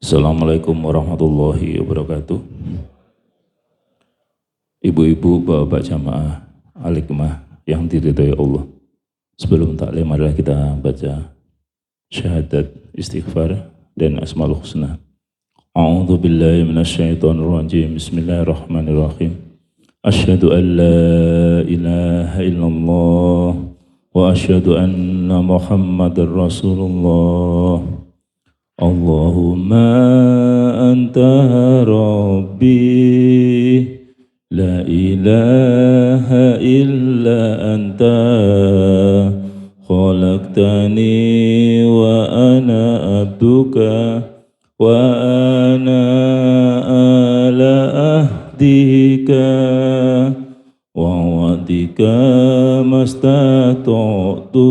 Assalamualaikum warahmatullahi wabarakatuh. Ibu-ibu, bapak jamaah alikmah yang diridhai Allah. Sebelum taklim adalah kita baca syahadat, istighfar, dan asmaul husna. A'udzu billahi minasyaitonir rajim. Bismillahirrahmanirrahim. Asyhadu an la ilaha illallah wa asyhadu anna Muhammadar Rasulullah. Allahumma anta rabbi la ilaha illa anta khalaqtani wa ana abduka wa ana ala ahdika wa wa'dika mastata'tu.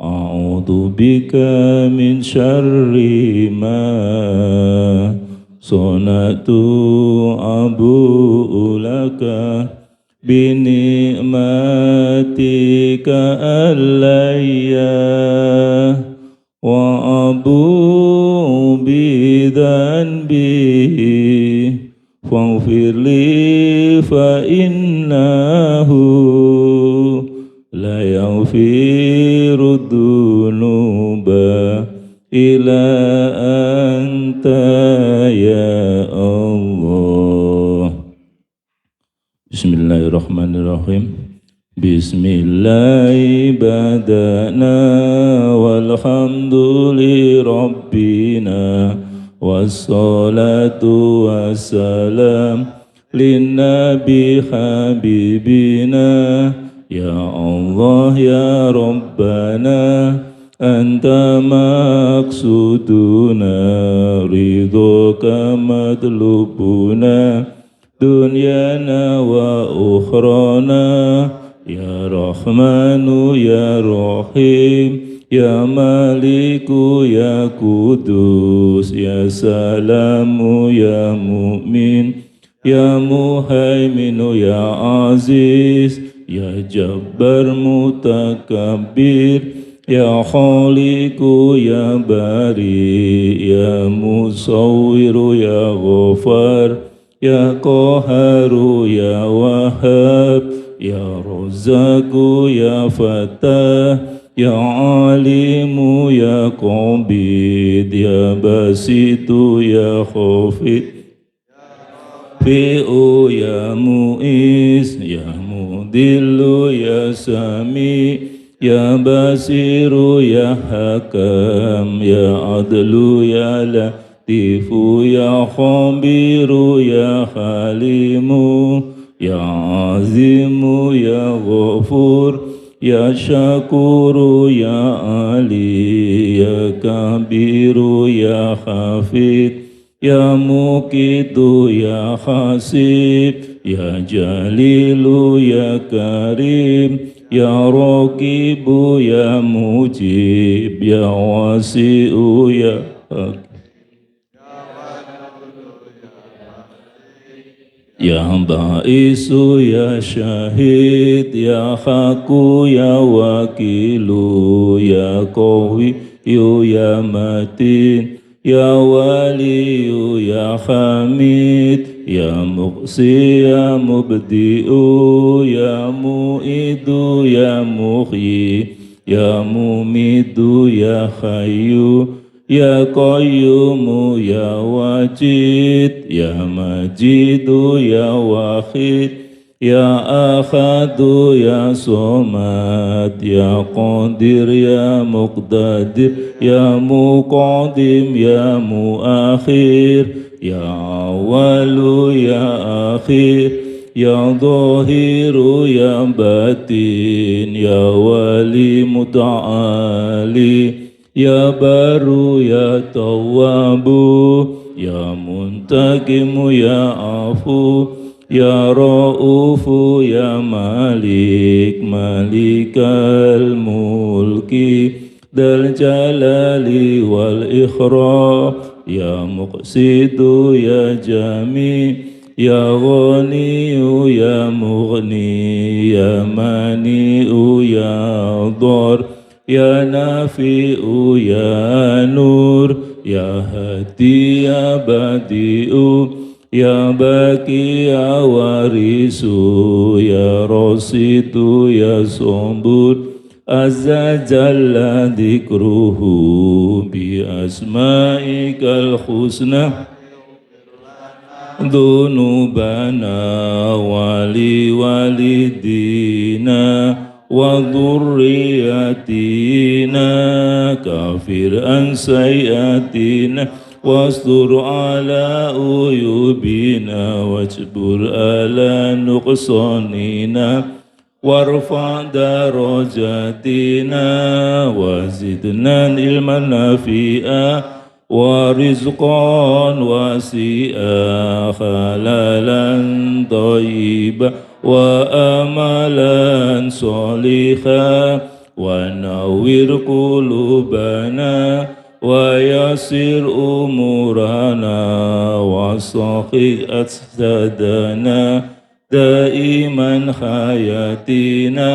A'udzu bika min syarri ma sonatu abu'u laka bi ni'matika alayya wa abu'u bi dhanbi faghfir li fa innahu la yaghfiru dzunuba illa anta ya Allah. Bismillahirrahmanirrahim. Bismillahi badana walhamduli rabbina wassalatu wassalam linnabi habibina. Ya Allah ya Rabbana anta maksuduna ridhoka matlubuna dunyana wa ukhrana. Ya Rahmanu ya Rahim ya Maliku ya Kudus ya Salamu ya Mu'min ya Muhaiminu ya Aziz ya Jabbar Mutakabbir ya Khaliqu ya Bari ya Musawwiru ya Ghafar ya Qaharu ya Wahhab ya Razzaqu ya Fattah ya Alimu ya Qabid ya Basitu ya Khafid Fi'u ya Mu'is ya Mudillu ya Sami ya Basiru ya Hakam ya Adlu ya Latifu ya Khabiru ya Halimu ya Azimu ya Ghafur ya Syakuru ya Ali ya Kabiru ya Hafid ya Muqitu ya Hasib ya Jalilu ya Karim ya Raqibu ya Mujib ya Wasi'u ya Hakim ya Ba'isu ya Syahid ya Haku ya Wakilu ya Qawiyu ya Matin ya Waliyu ya Hamid ya Muqsi ya Mubdi'u ya Mu'idu ya Muhyi ya Mumidu ya Hayyu ya Qayyumu ya Wajid ya Majidu ya Wahid ya Akhadu ya Somad ya Qadir ya Muqtadir ya Muqaddim ya Muakhir ya Awalu ya Akhir ya Zahiru ya Batin ya Wali Muta'ali ya Baru ya Tawwabu ya Muntakimu ya Afu ya Ra'ufu ya Malik Malikal Mulki Dal Jalali wal Ikram ya Muqsitu ya Jami ya Ghaniyu ya Mughni ya Mani'u ya Dhar ya Nafi'u ya Nur Ya Hadi ya Badi'u Ya Baki ya Warisu Ya Rasidu ya Sombud Azza Jalla Dikruhu Bi Asma'ikal Husna Dhunubana Wali Walidina Wa Dhurriyatina Kafir an Sayyatina Wastur ala uyubina Wajbur ala nuqsanina Warfa darajatina Wazidna ilman nafi'a Warizqan wasi'a Khalalan tayyiba Wa amalan salihah Wa nawwir qulubana Wa yasir umurana Wa sahih ajsadana Daiman hayatina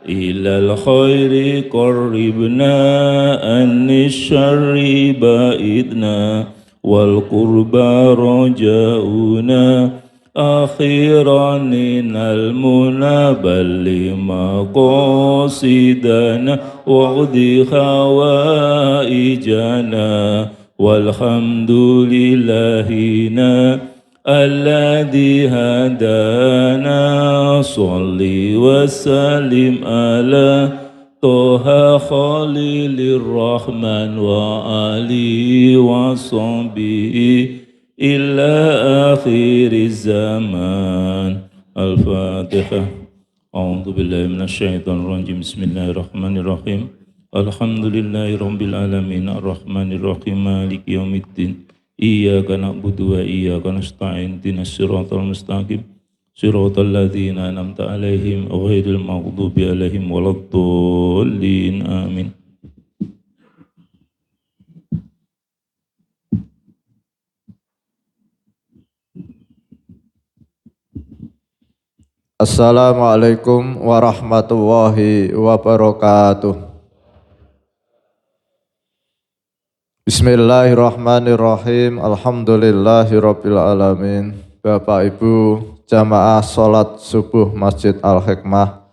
Ilal khairi qarribna Anni syarri ba'idna Wal qurba raja'una Akhiran minal muna Balli maqasidana Wa'udhi khawaijana Walhamdulillahina Alladhi hadana Salli wa salim ala Toha Khalilur Rahman Wa alihi wa sahbihi Illa akhiriz zaman Al-Fatihah A'udhu billahi minasyaitonir rajim Bismillahirrahmanirrahim Alhamdulillahi rabbil alamin Ar-Rahmanirrahim Maliki yaumiddin Iyyaka na'budu wa iyyaka nasta'in ihdinas siratal mustaqim siratal ladzina an'amta 'alaihim ghairil maghdubi 'alaihim waladdallin amin. Assalamualaikum warahmatullahi wabarakatuh. Bismillahirrahmanirrahim. Alhamdulillahirabbil alamin. Bapak Ibu jamaah salat subuh Masjid Al-Hikmah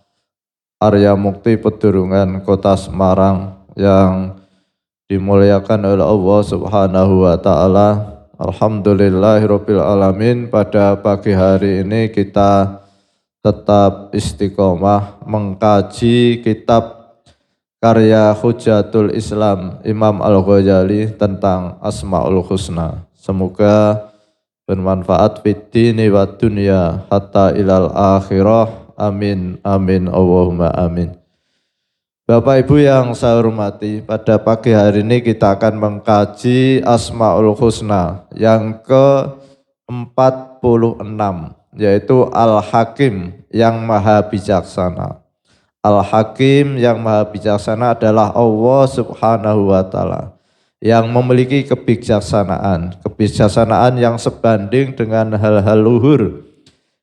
Arya Mukti Pedurungan Kota Semarang yang dimuliakan oleh Allah Subhanahu wa taala. Alhamdulillahirabbil alamin. Pada pagi hari ini kita tetap istiqomah mengkaji kitab karya Hujatul Islam Imam Al-Ghazali tentang Asmaul Husna. Semoga bermanfaat fid dini wa dunya hatta ilal akhirah. Amin amin Allahumma amin. Bapak Ibu yang saya hormati, pada pagi hari ini kita akan mengkaji Asmaul Husna yang ke-46, yaitu Al-Hakim yang Maha Bijaksana. Al-Hakim yang Maha Bijaksana adalah Allah Subhanahu wa taala yang memiliki kebijaksanaan yang sebanding dengan hal-hal luhur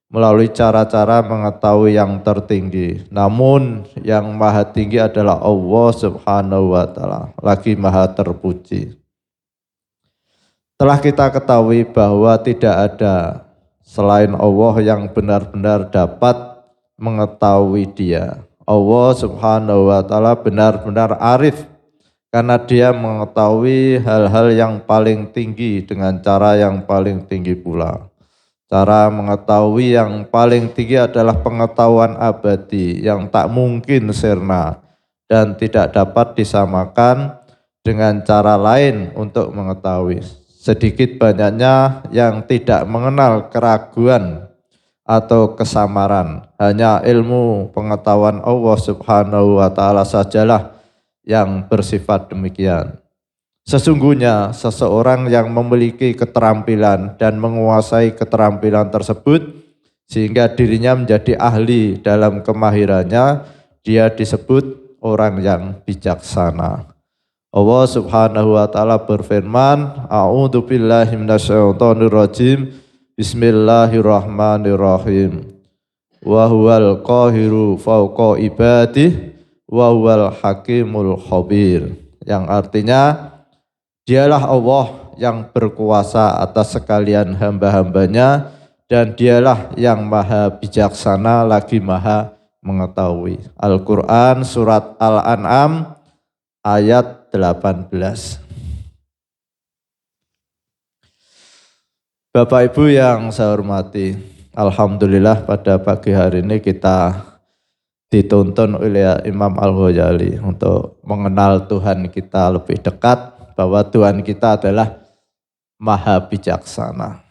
melalui cara-cara mengetahui yang tertinggi. Namun yang Maha Tinggi adalah Allah Subhanahu wa taala, lagi Maha terpuji. Telah kita ketahui bahwa tidak ada selain Allah yang benar-benar dapat mengetahui Dia. Allah Subhanahu wa taala benar-benar arif karena Dia mengetahui hal-hal yang paling tinggi dengan cara yang paling tinggi pula. Cara mengetahui yang paling tinggi adalah pengetahuan abadi yang tak mungkin sirna dan tidak dapat disamakan dengan cara lain untuk mengetahui. Sedikit banyaknya yang tidak mengenal keraguan atau kesamaran. Hanya ilmu pengetahuan Allah Subhanahu wa taala sajalah yang bersifat demikian. Sesungguhnya seseorang yang memiliki keterampilan dan menguasai keterampilan tersebut sehingga dirinya menjadi ahli dalam kemahirannya, dia disebut orang yang bijaksana. Allah Subhanahu wa taala berfirman, A'udzu billahi minasyaitonir rajim. Bismillahirrahmanirrahim. Wa huwal qahiru fawqa ibadih wa huwal hakimul khabir. Yang artinya Dialah Allah yang berkuasa atas sekalian hamba-hambanya, dan dialah yang maha bijaksana lagi maha mengetahui. Al-Quran surat Al-An'am ayat 18. Bapak Ibu yang saya hormati, alhamdulillah pada pagi hari ini kita dituntun oleh Imam Al-Ghazali untuk mengenal Tuhan kita lebih dekat, bahwa Tuhan kita adalah maha bijaksana.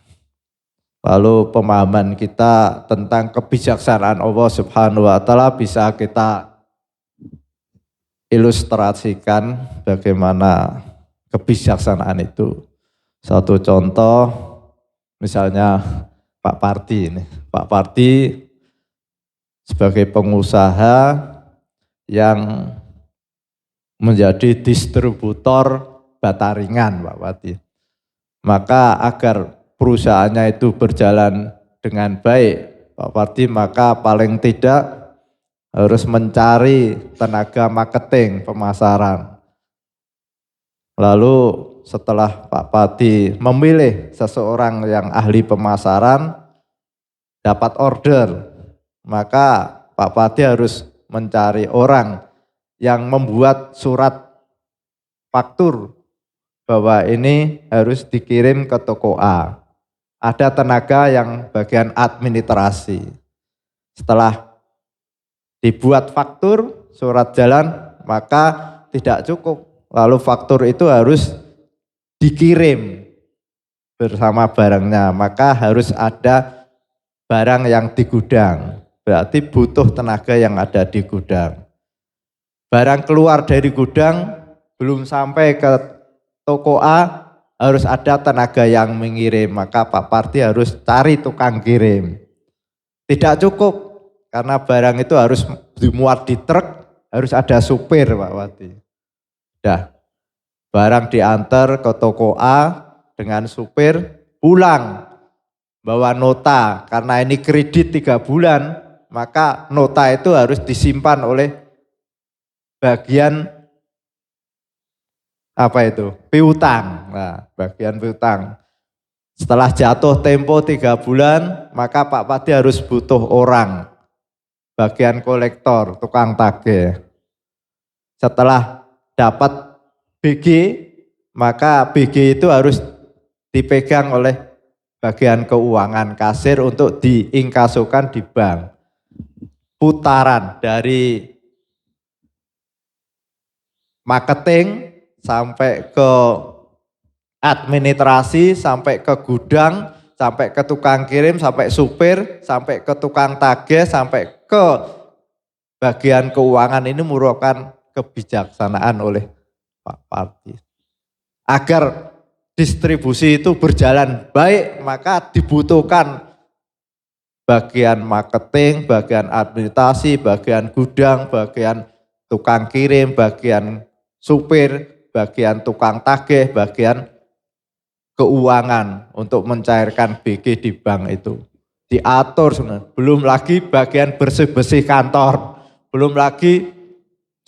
Lalu pemahaman kita tentang kebijaksanaan Allah Subhanahu wa Ta'ala bisa kita ilustrasikan bagaimana kebijaksanaan itu. Satu contoh, misalnya Pak Parti ini. Pak Parti sebagai pengusaha yang menjadi distributor bata ringan, Pak Parti. Maka agar perusahaannya itu berjalan dengan baik, Pak Parti, maka paling tidak harus mencari tenaga marketing, pemasaran. Lalu setelah Pak Parti memilih seseorang yang ahli pemasaran, dapat order, maka Pak Parti harus mencari orang yang membuat surat faktur bahwa ini harus dikirim ke toko A. Ada tenaga yang bagian administrasi. Setelah dibuat faktur, surat jalan, maka tidak cukup. Lalu faktur itu harus dikirim bersama barangnya. Maka harus ada barang yang di gudang. Berarti butuh tenaga yang ada di gudang. Barang keluar dari gudang, belum sampai ke toko A, harus ada tenaga yang mengirim, maka Pak Parti harus cari tukang kirim. Tidak cukup, karena barang itu harus dimuat di truk, harus ada supir, Pak Parti. Dah, barang diantar ke toko A dengan supir, pulang, bawa nota, karena ini kredit 3 bulan, maka nota itu harus disimpan oleh bagian piutang. Nah, bagian piutang. Setelah jatuh tempo 3 bulan, maka Pak Parti harus butuh orang, bagian kolektor, tukang tagih. Setelah dapat BG, maka BG itu harus dipegang oleh bagian keuangan, kasir, untuk diinkasukan di bank. Putaran dari marketing sampai ke administrasi, sampai ke gudang, sampai ke tukang kirim, sampai supir, sampai ke tukang tagih, sampai ke bagian keuangan, ini merupakan kebijaksanaan oleh Pak Parti. Agar distribusi itu berjalan baik, maka dibutuhkan bagian marketing, bagian administrasi, bagian gudang, bagian tukang kirim, bagian supir, bagian tukang tagih, bagian keuangan untuk mencairkan BG di bank itu. Diatur sebenarnya. Belum lagi bagian bersih-bersih kantor, belum lagi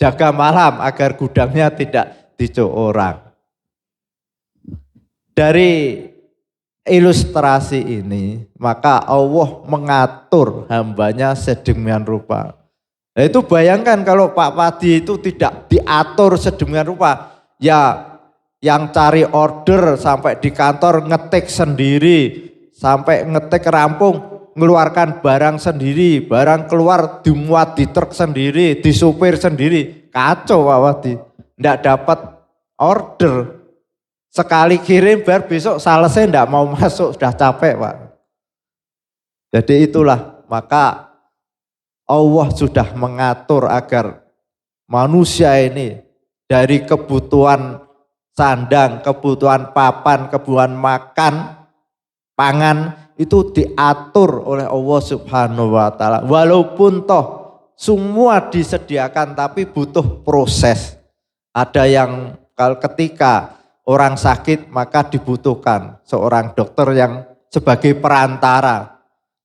jaga malam agar gudangnya tidak dicuk orang. Dari ilustrasi ini, maka Allah mengatur hambanya sedemikian rupa. Nah, itu bayangkan kalau Pak Parti itu tidak diatur sedemikian rupa, ya yang cari order sampai di kantor ngetik sendiri, sampai ngetik rampung, mengeluarkan barang sendiri, barang keluar dimuat di truk sendiri, disupir sendiri, kacau Pak Parti, tidak dapat order. Sekali kirim biar besok salesnya tidak mau masuk, sudah capek Pak. Jadi itulah, maka Allah sudah mengatur agar manusia ini dari kebutuhan sandang, kebutuhan papan, kebutuhan makan, pangan, itu diatur oleh Allah Subhanahu wa Ta'ala. Walaupun toh semua disediakan, tapi butuh proses. Ada yang kalau ketika orang sakit, maka dibutuhkan seorang dokter yang sebagai perantara.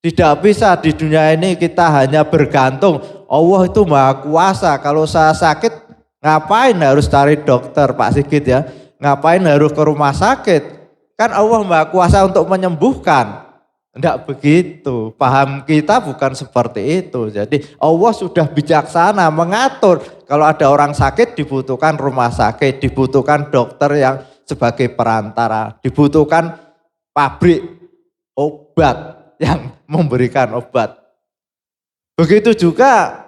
Tidak bisa di dunia ini kita hanya bergantung, Allah itu maha kuasa, kalau saya sakit ngapain harus cari dokter Pak Sigit ya. ngapain harus ke rumah sakit? Kan Allah Maha Kuasa untuk menyembuhkan. Enggak begitu, paham kita bukan seperti itu. Jadi Allah sudah bijaksana mengatur. Kalau ada orang sakit dibutuhkan rumah sakit, dibutuhkan dokter yang sebagai perantara, dibutuhkan pabrik obat yang memberikan obat. Begitu juga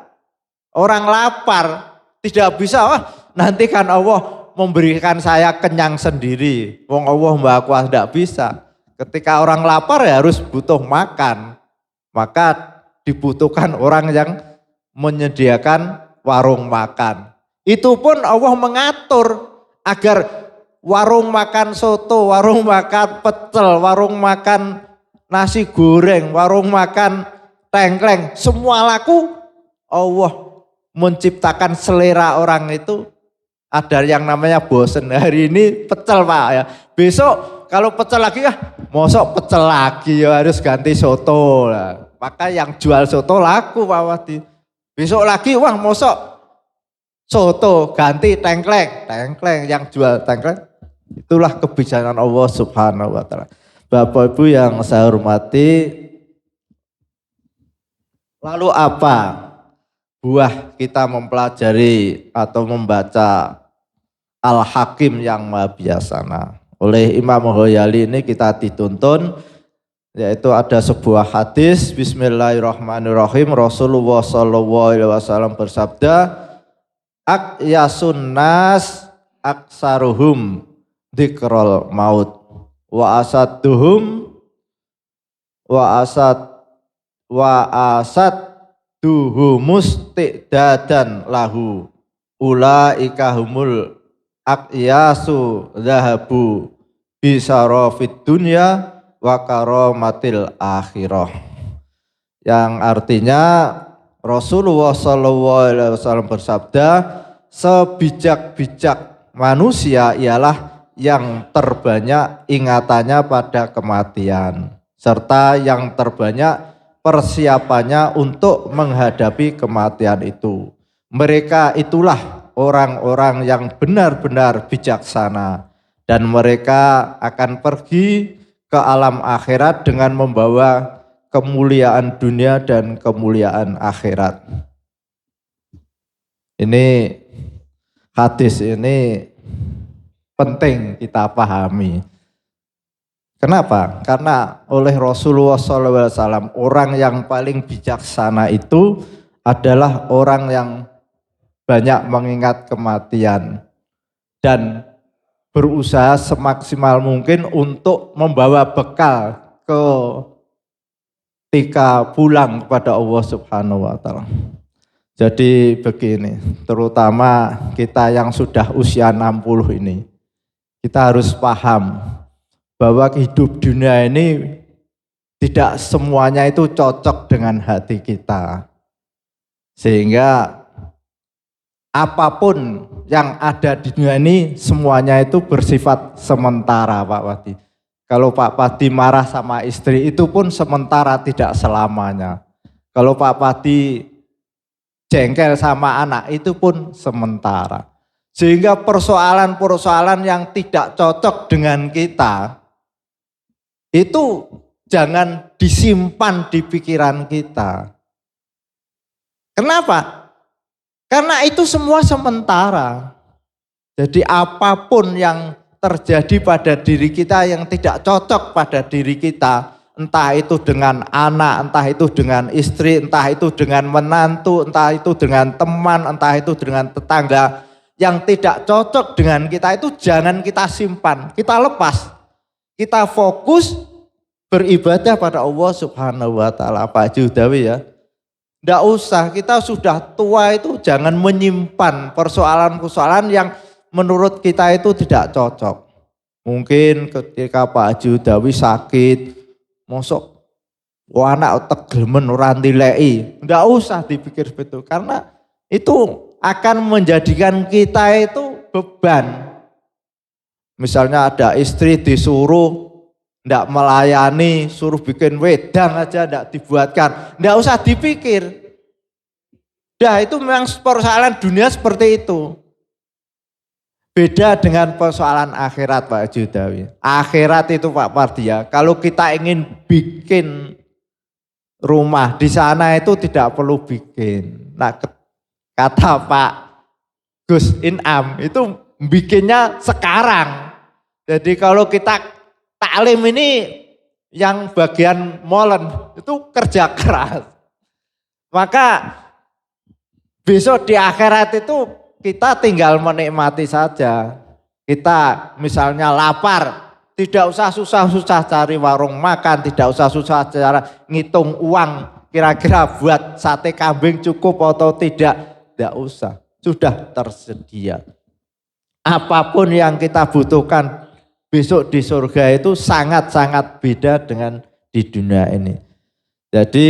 orang lapar, tidak bisa, nanti kan Allah memberikan saya kenyang sendiri. Wong Allah Maha Kuasa, tidak bisa. Ketika orang lapar ya harus butuh makan. Maka dibutuhkan orang yang menyediakan warung makan. Itu pun Allah mengatur agar warung makan soto, warung makan pecel, warung makan nasi goreng, warung makan tengkleng, semua laku. Allah menciptakan selera orang itu. Ada yang namanya bosen, hari ini pecel Pak ya. Besok kalau pecel lagi mosok pecel lagi ya harus ganti soto lah. Maka yang jual soto laku Pak Wadi. Besok lagi mosok soto ganti tengkleng yang jual tengkleng. Itulah kebijaksanaan Allah Subhanahu wa taala. Bapak Ibu yang saya hormati, lalu apa buah kita mempelajari atau membaca Al-Hakim yang Maha Bijaksana? Oleh Imam Ghazali ini kita dituntun, yaitu ada sebuah hadis. Bismillahirrahmanirrahim. Rasulullah SAW bersabda, Aqyasun nas aksaruhum dzikrul maut wa asadduhumus ti'dadan lahu ulaika humul aqyasu zahabu bisarafid dunya wa karamatil akhirah. Yang artinya Rasulullah SAW bersabda, sebijak-bijak manusia ialah yang terbanyak ingatannya pada kematian, serta yang terbanyak persiapannya untuk menghadapi kematian itu. Mereka itulah orang-orang yang benar-benar bijaksana, dan mereka akan pergi ke alam akhirat dengan membawa kemuliaan dunia dan kemuliaan akhirat. Ini hadis ini penting kita pahami. Kenapa? Karena oleh Rasulullah SAW, orang yang paling bijaksana itu adalah orang yang banyak mengingat kematian dan berusaha semaksimal mungkin untuk membawa bekal ketika pulang kepada Allah Subhanahu wa taala. Jadi begini, terutama kita yang sudah usia 60 ini, kita harus paham bahwa hidup dunia ini tidak semuanya itu cocok dengan hati kita. Sehingga apapun yang ada di dunia ini semuanya itu bersifat sementara Pak Wadi. Kalau Pak Padi marah sama istri itu pun sementara, tidak selamanya. Kalau Pak Padi jengkel sama anak itu pun sementara. Sehingga persoalan-persoalan yang tidak cocok dengan kita itu jangan disimpan di pikiran kita. Kenapa? Karena itu semua sementara. Jadi apapun yang terjadi pada diri kita yang tidak cocok pada diri kita, entah itu dengan anak, entah itu dengan istri, entah itu dengan menantu, entah itu dengan teman, entah itu dengan tetangga, yang tidak cocok dengan kita itu jangan kita simpan, kita lepas. Kita fokus beribadah pada Allah Subhanahu wa taala. Pak Haji Udawi ya. Tidak usah, kita sudah tua itu jangan menyimpan persoalan-persoalan yang menurut kita itu tidak cocok. Mungkin ketika Pak Haji Udawi sakit, mosok anak teglemen ora ndileki. Tidak usah dipikir betul, karena itu akan menjadikan kita itu beban. Misalnya ada istri disuruh tidak melayani, suruh bikin wedang aja tidak dibuatkan, tidak usah dipikir. Dah itu memang persoalan dunia seperti itu. Beda dengan persoalan akhirat Pak Judawi. Akhirat itu Pak Pardia, kalau kita ingin bikin rumah di sana itu tidak perlu bikin. Nah, kata Pak Gus Inam itu bikinnya sekarang. Jadi kalau kita taklim ini yang bagian molen itu kerja keras. Maka besok di akhirat itu kita tinggal menikmati saja. Kita misalnya lapar, tidak usah susah-susah cari warung makan, tidak usah susah cara ngitung uang kira-kira buat sate kambing cukup atau tidak usah. Sudah tersedia. Apapun yang kita butuhkan besok di surga itu sangat-sangat beda dengan di dunia ini. Jadi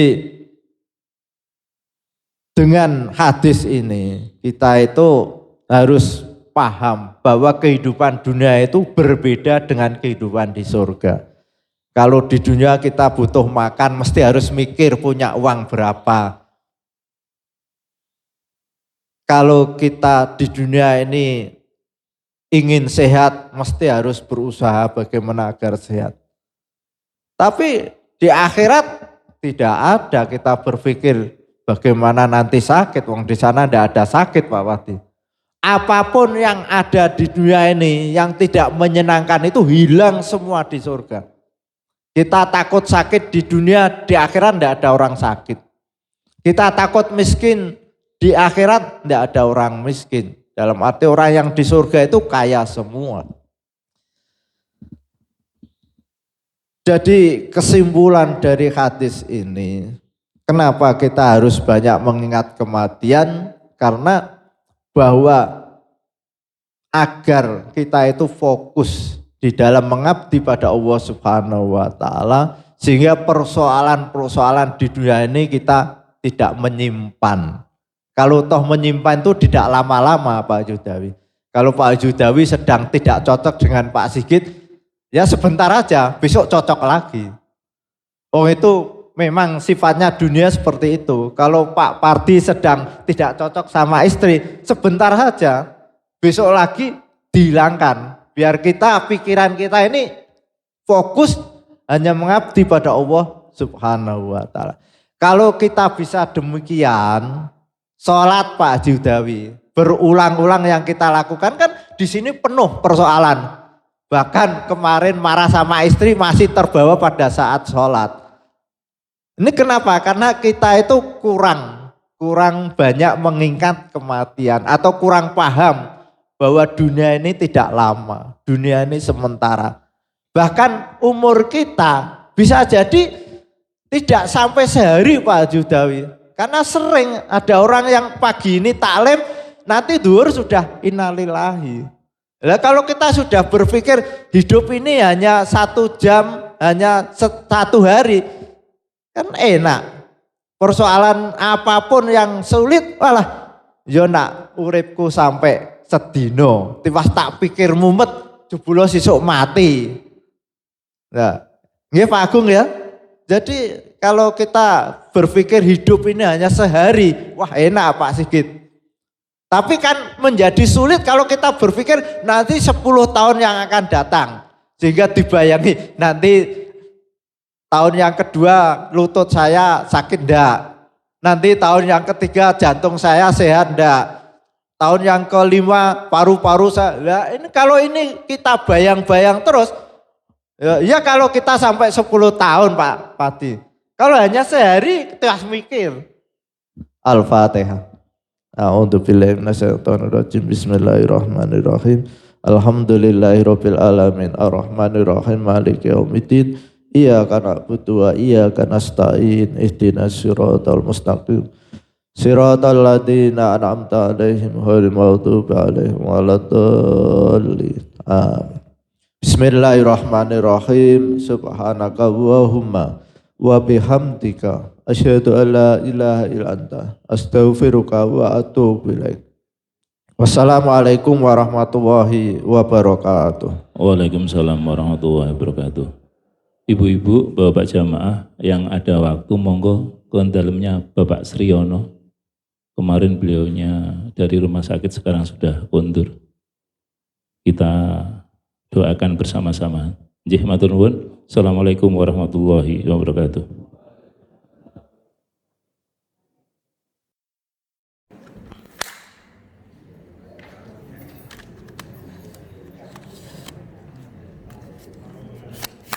dengan hadis ini kita itu harus paham bahwa kehidupan dunia itu berbeda dengan kehidupan di surga. Kalau di dunia kita butuh makan mesti harus mikir punya uang berapa. Kalau kita di dunia ini ingin sehat mesti harus berusaha bagaimana agar sehat. Tapi di akhirat tidak ada kita berpikir bagaimana nanti sakit, wong di sana tidak ada sakit Pak Wati. Apapun yang ada di dunia ini yang tidak menyenangkan itu hilang semua di surga. Kita takut sakit di dunia, di akhirat tidak ada orang sakit. Kita takut miskin, di akhirat tidak ada orang miskin. Dalam arti orang yang di surga itu kaya semua. Jadi kesimpulan dari hadis ini, kenapa kita harus banyak mengingat kematian? Karena bahwa agar kita itu fokus di dalam mengabdi pada Allah Subhanahu wa taala sehingga persoalan-persoalan di dunia ini kita tidak menyimpan. Kalau toh menyimpan itu tidak lama-lama Pak Judawi. Kalau Pak Judawi sedang tidak cocok dengan Pak Sigit, ya sebentar aja, besok cocok lagi. Oh itu memang sifatnya dunia seperti itu. Kalau Pak Pardi sedang tidak cocok sama istri, sebentar saja, besok lagi dihilangkan. Biar kita, pikiran kita ini fokus hanya mengabdi pada Allah Subhanahu wa taala. Kalau kita bisa demikian, sholat Pak Judawi, berulang-ulang yang kita lakukan kan di sini penuh persoalan. Bahkan kemarin marah sama istri masih terbawa pada saat sholat. Ini kenapa? Karena kita itu kurang banyak mengingat kematian atau kurang paham bahwa dunia ini tidak lama, dunia ini sementara. Bahkan umur kita bisa jadi tidak sampai sehari Pak Judawi. Karena sering ada orang yang pagi ini taklim, nanti duhur sudah innalillahi. Nah, kalau kita sudah berpikir hidup ini hanya 1 jam, hanya 1 hari, kan enak. Persoalan apapun yang sulit, walah, yo nak uripku sampai sedino, tiwas tak pikir mumet, jebul sesuk mati. Nah, nggih Pak Agung ya. Jadi kalau kita berpikir hidup ini hanya sehari, wah enak Pak Sigit. Tapi kan menjadi sulit kalau kita berpikir nanti 10 tahun yang akan datang. Sehingga dibayangi nanti tahun yang kedua lutut saya sakit enggak. Nanti tahun yang ketiga jantung saya sehat enggak. Tahun yang kelima paru-paru saya. Nah, ini kalau ini kita bayang-bayang terus, ya kalau kita sampai 10 tahun Pak Pati. Kalau hanya sehari kita harus mikir. Al-Fatihah. A'udzubillahi minasyaitonirrajim. Bismillahirrahmanirrahim. Alhamdulillahirabbil alamin. Arrahmanirrahim. Maliki yaumiddin. Iyyaka na'budu wa iyyaka nasta'in. Ihdinas siratal mustaqim. Siratal ladzina an'amta 'alaihim ghairil maghdubi 'alaihim waladdallin. Amin. Bismillahirrahmanirrahim. Subhanaka Allahumma wa bihamdika asyhadu an la ilaha illa anta astaghfiruka wa atubu ilaik. Wassalamualaikum warahmatullahi wabarakatuh. Waalaikumsalam warahmatullahi wabarakatuh. Ibu-ibu, bapak jamaah yang ada waktu, monggo ke dalamnya Bapak Sriono. Kemarin beliaunya dari rumah sakit, sekarang sudah kondur. kita doakan bersama-sama. Nggih matur nuwun. Assalamualaikum warahmatullahi wabarakatuh.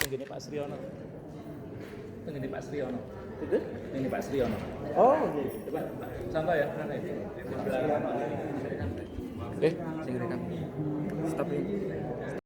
Ini Pak Sriono. Ini Pak Sriono. Ini Pak Sriono. Oh, iya. Coba, santai ya. Sing rekam. Stop ini.